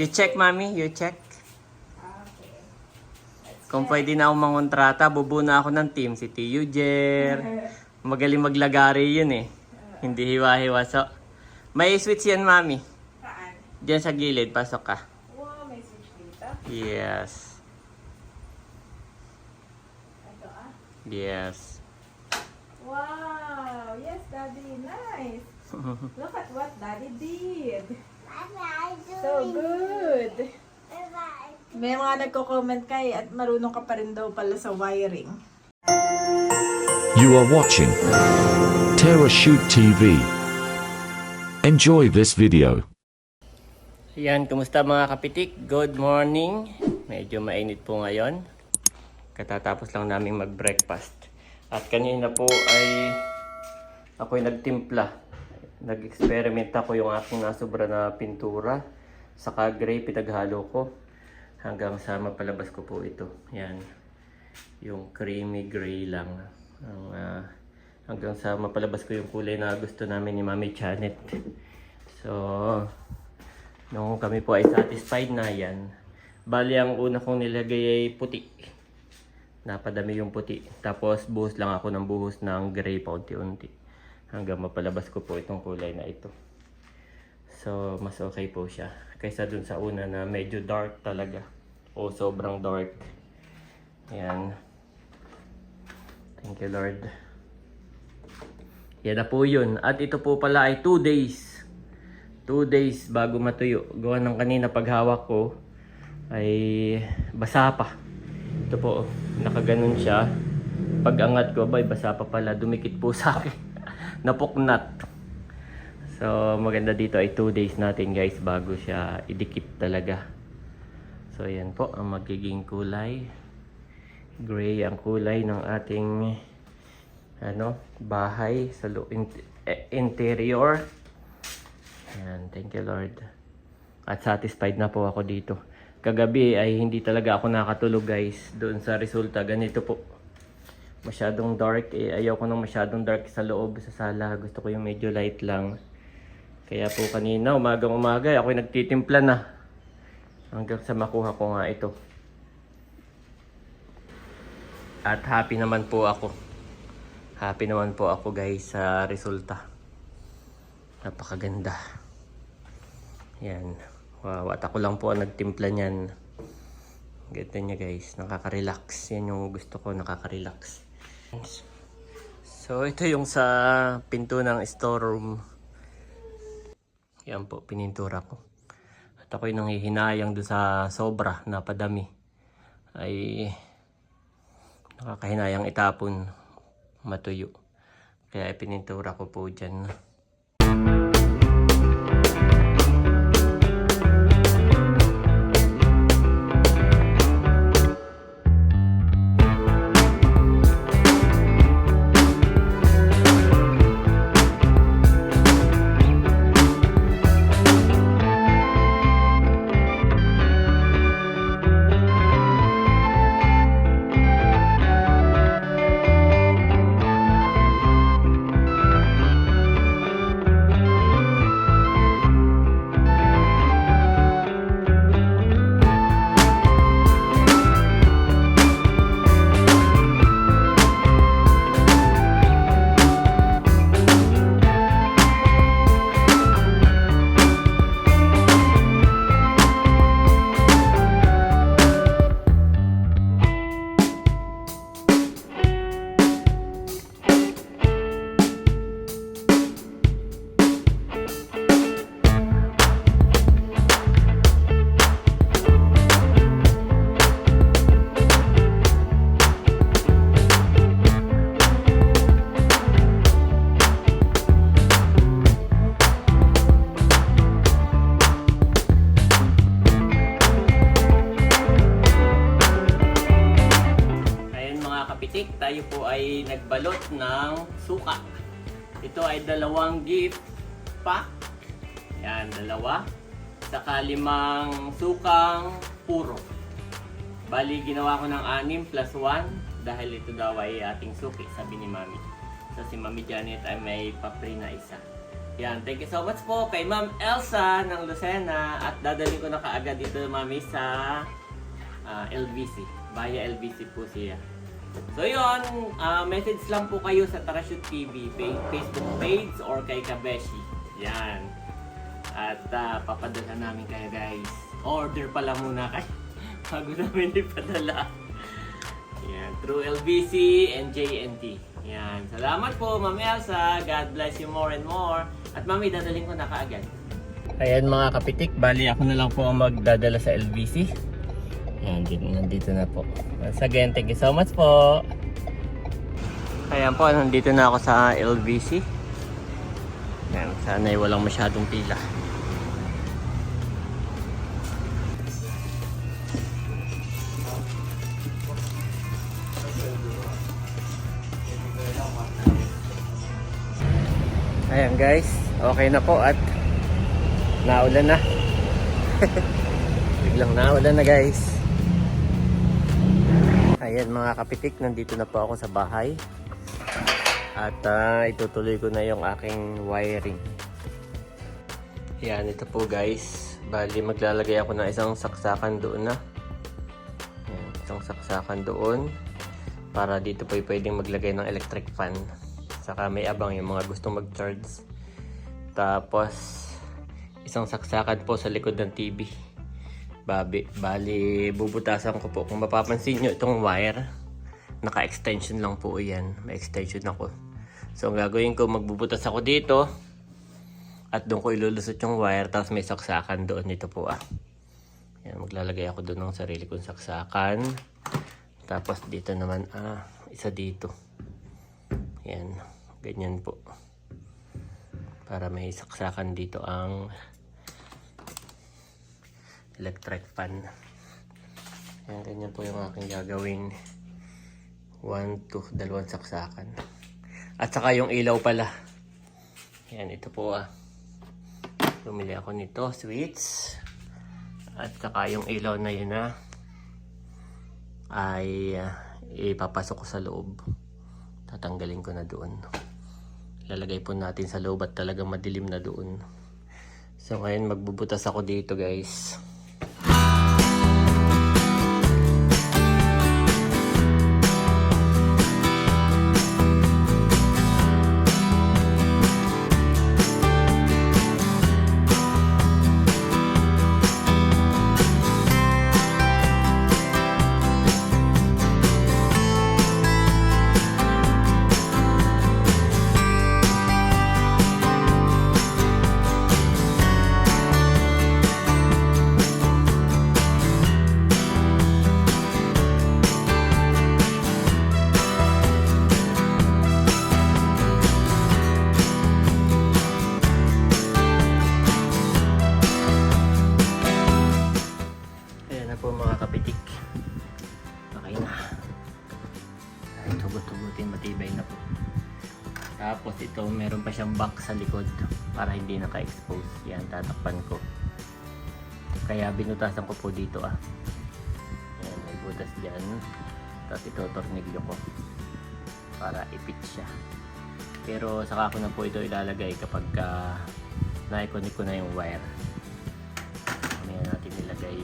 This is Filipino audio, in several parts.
You check, mami. You check. Okay. Kung pwede na akong mangontrata, bubuo na ako ng team. Si Tio Jer. Magaling maglagari yun eh. Hindi hiwa-hiwa. So, may switch yan, mami. Saan? Diyan sa gilid. Pasok ka. Wow, may switch dito. Yes. Ito ah. Yes. Wow! Yes, Daddy. Nice. Look at what Daddy did. So good. May mga nagko-comment kay at marunong ka pa rin daw pala sa wiring. You are watching TerraShoot TV. Enjoy this video. Yan, kumusta mga kapitik? Good morning. Medyo mainit po ngayon. Katatapos lang namin mag-breakfast. At kanina po ay ako'y nagtimpla. Nag-experiment ako yung aking nasobra na pintura. Saka gray, pinaghalo ko. Hanggang sa mapalabas ko po ito. Yan. Yung creamy gray lang. Hanggang sa mapalabas ko yung kulay na gusto namin ni Mami Janet. So, nung kami po ay satisfied na yan. Bali, ang una kong nilagay ay puti. Napadami yung puti. Tapos, buhos lang ako ng buhos ng gray pa unti-unti. Hanggang mapalabas ko po itong kulay na ito. So, mas okay po siya. Kaysa dun sa una na medyo dark talaga. O sobrang dark. Ayan. Thank you, Lord. Yan na po yun. At ito po pala ay 2 days. 2 days bago matuyo. Gawa ng kanina paghawak ko ay basa pa. Ito po, nakaganon siya. Pag angat ko, abay, basa pa pala. Dumikit po sa akin. Napuknat. So, maganda dito ay 2 days natin guys bago siya idikit talaga. So, yan po ang magiging kulay. Gray ang kulay ng ating bahay sa interior. Ayan, thank you Lord. At satisfied na po ako dito. Kagabi ay hindi talaga ako nakatulog guys doon sa resulta. Ganito po. Masyadong dark ayaw ko nang masyadong dark sa loob sa sala. Gusto ko yung medyo light lang. Kaya po kanina umagang-umaga ako'y nagtitimpla na hanggang sa makuha ko nga ito. At happy naman po ako. Happy naman po ako guys sa resulta. Napakaganda. Yan. Wow, at ako lang po ang nagtimpla niyan. Ganda niya guys, nakaka-relax. Yan yung gusto ko, nakaka-relax. So ito yung sa pinto ng storeroom. Yan po, pinintura ko. At ako'y nanghihinayang doon sa sobra na padami. Ay nakakahinayang itapon, matuyo. Kaya pinintura ko po dyan. Tayo po ay nagbalot ng suka. Ito ay 2 gift pack. Yan, 2. Saka 5 sukang puro. Bali, ginawa ko ng 6 plus 1 dahil ito daw ay ating suki, sabi ni Mami. So si Mami Janet ay may papri na isa. Yan, thank you so much po kay Ma'am Elsa ng Lucena at dadalhin ko na kaagad dito mami sa LBC. Via LBC po siya. So yun, message lang po kayo sa Tarashoot TV Facebook page or kay Kabeshi. Yan. At papadala namin kayo guys. Order pala muna kayo bago namin ipadala. Yan, through LBC and JNT. Yan. Salamat po, Ma'am Elsa. God bless you more and more. At Mami, dadaling ko na kaagad. Ayan mga kapitik, bali ako na lang po ang magdadala sa LBC. Yan, nandito na po. Once again, thank you so much po. Ayan po, nandito na ako sa LBC. Yan, sana'y walang masyadong pila. Ayan guys, okay na po at naulan na. Biglang naulan na guys. Ayan mga kapitik, nandito na po ako sa bahay. At itutuloy ko na yung aking wiring. Ayan, ito po guys. Bali maglalagay ako ng isang saksakan doon na. Ayan, isang saksakan doon. Para dito po pwedeng maglagay ng electric fan. Saka may abang yung mga gustong mag-charge. Tapos isang saksakan po sa likod ng TV. Bali bubutasan ko po. Kung mapapansin nyo itong wire, naka-extension lang po yan. May extension ako. So ang gagawin ko, magbubutas ako dito. At doon ko ilulusot yung wire. Tapos may saksakan doon. Ito po Yan, maglalagay ako doon ng sarili kong saksakan. Tapos dito naman isa dito. Yan, ganyan po. Para may saksakan dito ang electric fan. Yan, ganyan po yung aking gagawin. 1, 2, 2 saksakan. At saka yung ilaw pala. Yan, ito po Bumili ako nito, switch. At saka yung ilaw na yun ay ipapasok ko sa loob. Tatanggalin ko na doon. Lalagay po natin sa loob at talagang madilim na doon. So ngayon magbubutas ako dito guys. Matibay na po. Tapos ito, meron pa siyang back sa likod para hindi naka-expose. Yan, tatakpan ko. Kaya binutasan ko po dito Yan, may butas dyan. Tapos ito, tornilyo ko para ipit siya. Pero saka ko na po ito ilalagay kapag na-connect ko na yung wire. Mamaya natin nilagay.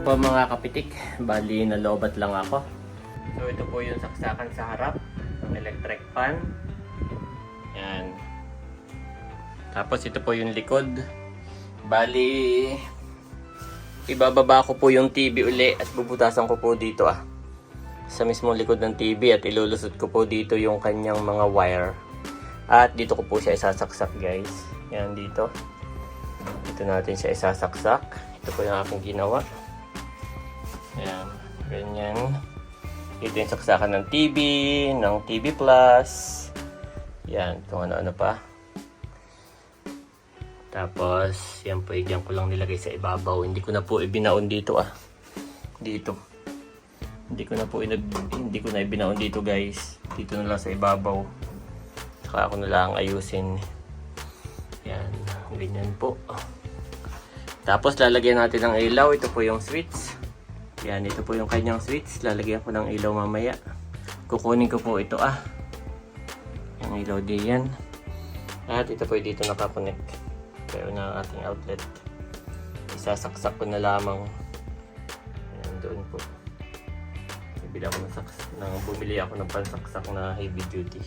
po mga kapitik, bali nalobat lang ako. So ito po yung saksakan sa harap ng electric fan. Yan. Tapos ito po yung likod. Bali ibababa ko po yung TV uli at bubutasan ko po dito sa mismong likod ng TV at ilulusot ko po dito yung kanyang mga wire. At dito ko po siya isasaksak guys. Yan dito. Dito natin siya isasaksak. Ito po yung aking ginawa. Yan. Ganyan. Dito yung saksakan ng TV, ng TV Plus. Yan. Kung ano-ano pa. Tapos, yan po. Diyan ko lang nilagay sa ibabaw. Hindi ko na po ibinaon dito Dito. Hindi ko na ibinaon dito guys. Dito na lang sa ibabaw. Saka ako na lang ayusin. Yan. Ganyan po. Tapos lalagyan natin ng ilaw. Ito po yung switch. Yan, ito po yung kanyang switch. Lalagyan ko ng ilaw mamaya. Kukunin ko po ito yung ilaw din yan. At ito po dito nakakonect. Pero na ating outlet. Isasaksak ko na lamang. Yan, doon po. Bumili ako ng pansaksak na heavy duty.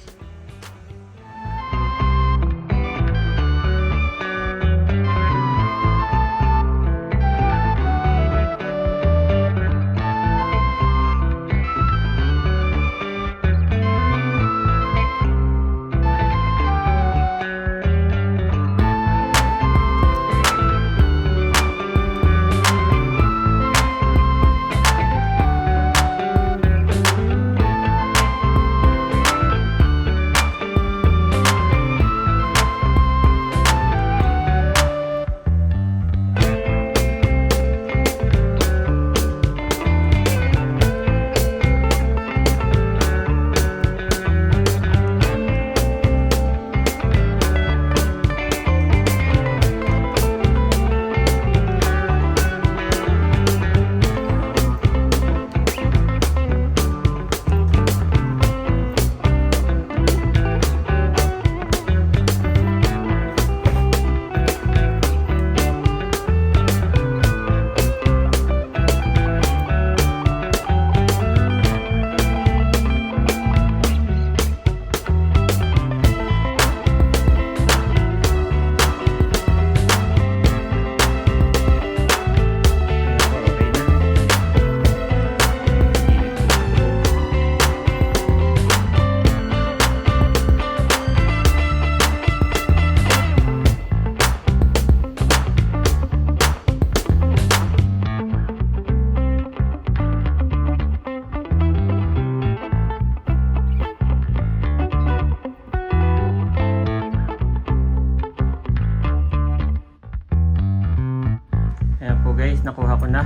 Guys, nakuha ko na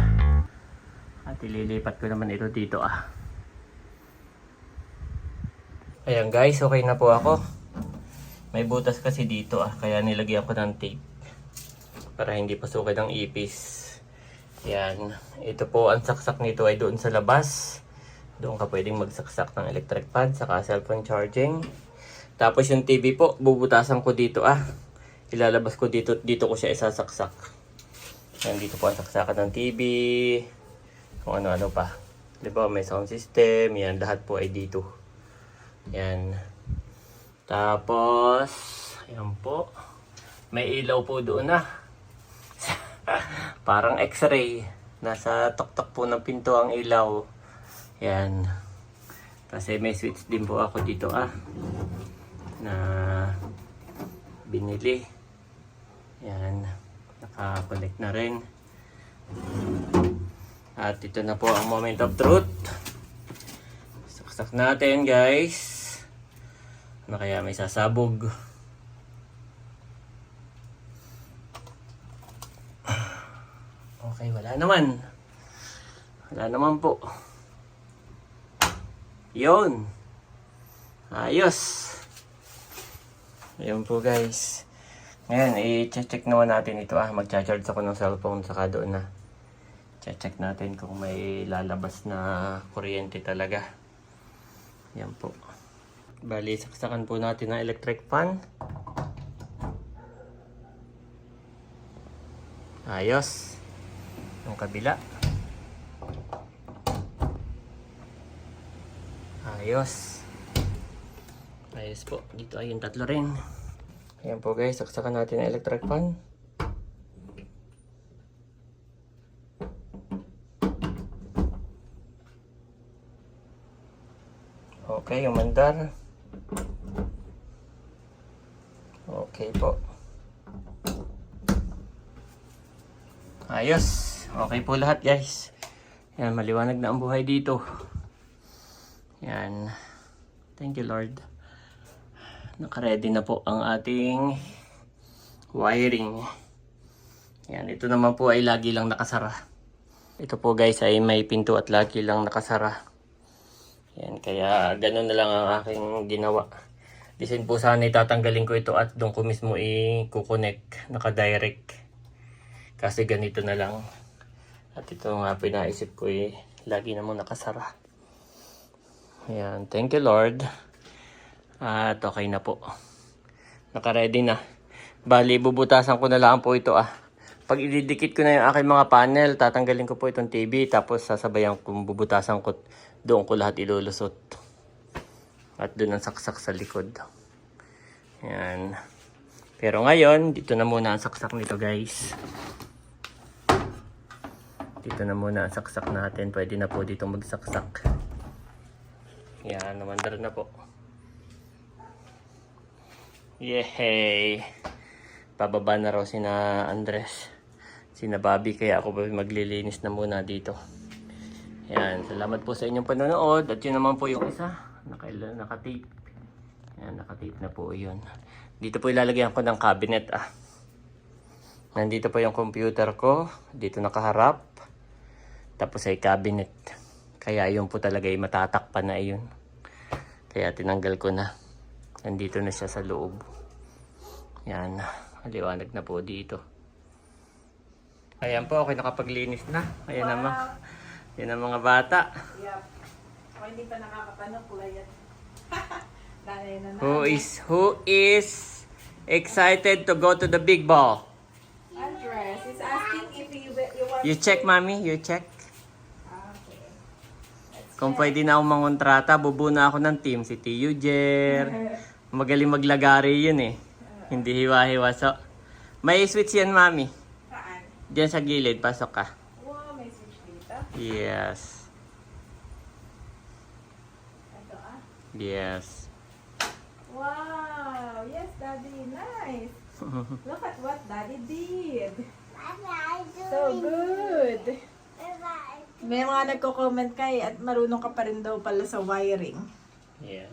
at ililipat ko naman ito dito Ayan guys, okay na po ako. May butas kasi dito kaya nilagyan ko ng tape para hindi pasukin ng ipis. Yan, ito po ang saksak nito ay doon sa labas. Doon ka pwedeng magsaksak ng electric fan saka cellphone charging. Tapos yung TV po, bubutasan ko dito ilalabas ko dito ko siya isasaksak. Yan, dito po ang saksakan ng TV. Kung ano-ano pa. Diba, may sound system. Yan, lahat po ay dito. Yan. Tapos, yan po. May ilaw po doon Parang x-ray. Nasa tuktok po ng pinto ang ilaw. Yan. Kasi may switch din po ako dito na binili. Yan. Naka-connect na rin. At ito na po ang moment of truth. Saksak natin guys. Ano kaya may sasabog? Okay, wala naman. Wala naman po. Yun. Ayos. Ayun po guys. Ngayon, i-check naman natin ito Mag-charge ako ng cellphone saka doon check natin kung may lalabas na kuryente talaga. Yan po. Bali, saksakan po natin ng electric fan. Ayos. Yung kabila. Ayos. Ayos po. Dito ay yung tatlo rin. Ayan po guys, saksakan natin ang electric fan. Okay, yung mandar. Okay po. Ayos. Okay po lahat guys. Yan, maliwanag na ang buhay dito. Yan. Thank you Lord. Naka-ready na po ang ating wiring. Yan, ito naman po ay lagi lang nakasara. Ito po guys ay may pinto at lagi lang nakasara. Yan, kaya ganun na lang ang aking ginawa. Disin po sana itatanggalin ko ito at doon ko mismo i-connect, naka-direct. Kasi ganito na lang. At ito nga pinaisip ko lagi namang nakasara. Ayan, thank you Lord. At okay na po. Naka-ready na. Bali, bubutasan ko na lang po ito Pag ididikit ko na yung aking mga panel, tatanggalin ko po itong TV. Tapos sasabayan kung bubutasan ko, doon ko lahat ilulusot. At doon ang saksak sa likod. Ayan. Pero ngayon, dito na muna ang saksak nito guys. Dito na muna ang saksak natin. Pwede na po dito magsaksak. Yan, namandar na po. Yehey! Pababa na raw sina Andres. Sina Bobby, kaya ako maglilinis na muna dito. Yan, salamat po sa inyong panonood. At yun naman po yung isa. Naka-tape. Yan, naka-tape na po yun. Dito po ilalagyan ko ng cabinet Nandito po yung computer ko. Dito nakaharap. Tapos ay cabinet. Kaya yun po talaga ay matatakpan na yun. Kaya tinanggal ko na. Nandito na siya sa loob. Yan. Maliwanag na po dito. Ayan po, okay nakapaglinis na. Ayan naman. Yan ang mga bata. Yep. Ako hindi pa nakakapano, kulayat. Dahil na Who is excited to go to the big ball? Andres is asking if you want You check, mommy. You check. Okay. Kung pwede na akong mangontrata, bubuo na ako ng team. Si Tio Jer. Magaling maglagari yun Hindi hiwa-hiwa. So, may switch yan, mami. Saan? Diyan sa gilid. Pasok ka. Wow, may switch dito. Yes. Ito Yes. Wow! Yes, Daddy. Nice. Look at what Daddy did. So good. May mga nagko-comment kay at marunong ka pa rin daw pala sa wiring. Yeah.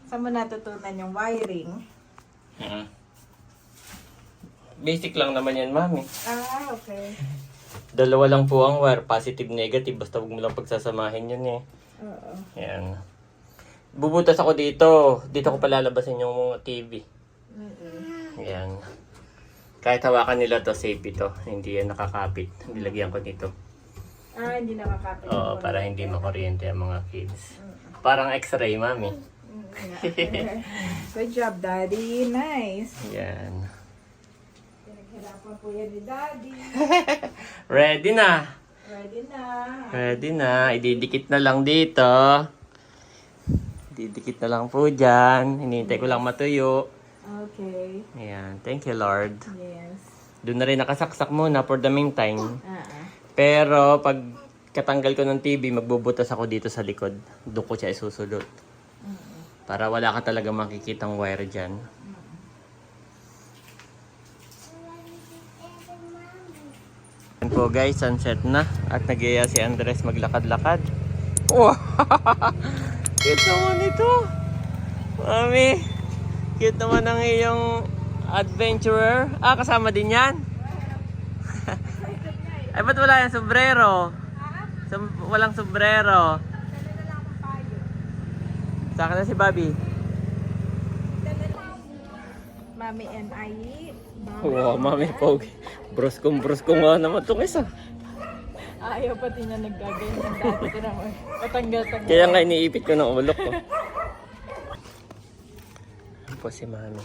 Saan mo natutunan yung wiring? Basic lang naman yan, mami. Okay. Dalawa lang po ang wire. Positive, negative. Basta huwag mo lang pagsasamahin yun Oo. Yan. Bubutas ako dito. Dito ko palalabasin yung TV. Yan. Kahit hawakan nila to, safe ito. Hindi yan nakakapit. Nilagyan ko dito. Hindi nakakapit. Oo, para hindi makuryente ang mga kids. Parang x-ray, mami. Good job, Daddy. Nice. Yan. Pinaghirapan po yan ni Daddy. Ready na. Ready na. Ready na. Ididikit na lang dito. Ididikit na lang po dyan. Hinihintay ko lang matuyo. Okay. Ayan. Thank you, Lord. Yes. Doon na rin nakasaksak muna for the meantime. Ah. Pero pag katanggal ko ng TV, magbubutas ako dito sa likod. Doon ko siya isusulot. Para wala ka talaga makikitang wire dyan. Yan po guys, sunset na. At nag-iaya si Andres maglakad-lakad. Wow! Cute naman ito. Mami, cute naman ang iyong adventurer. Kasama din yan? Ay, ba't wala yung sombrero? Walang sombrero. Sa akin na si Bobby. Mami and I. Wow, mami, pogi. Bruskong nga naman itong isa. Ayaw pati niya naggaganyan dati ko naman. Patanggal-tanggal. Kaya nga iniipit ko ng ulo ko. Yan po si mami.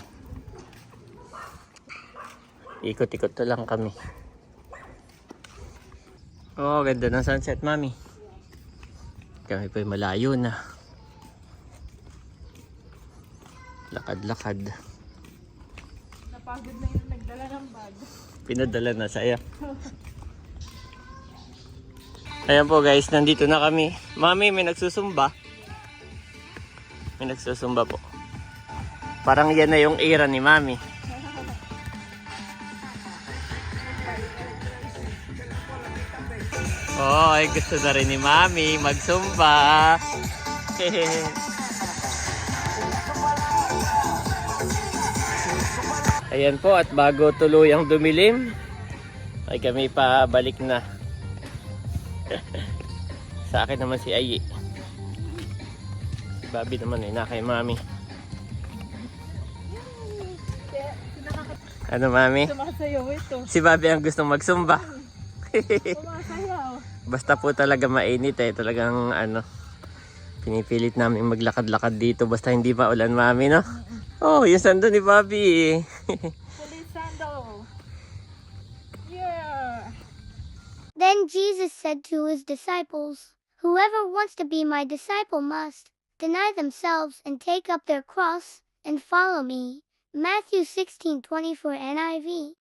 Ikot-ikot to lang kami. Oh, ganda ng sunset, mami. Kami po'y malayo na. Lakad-lakad. Napagod na yung nagdala ng bag. Pinadala na sa'yo. Ayan po guys, nandito na kami. Mami, may nagsusumba. May nagsusumba po. Parang yan na yung era ni Mami. Oh, ay gusto na rin ni Mami magsumba. Ayan po, at bago tuluyang dumilim, ay kami pa balik na. Sa akin naman si Ayi. Si Bobby naman ay na kay Mami. Ano Mami? Sumasayaw ito. Si Bobby ang gustong magsumba. Sumasayaw. Basta po talaga mainit talagang pinipilit namin maglakad-lakad dito basta hindi pa ulan Mami, no? Oh, yung sando ni Bobby. Police sandal. Yeah. Then Jesus said to his disciples, "Whoever wants to be my disciple must deny themselves and take up their cross and follow me." Matthew 16:24 NIV.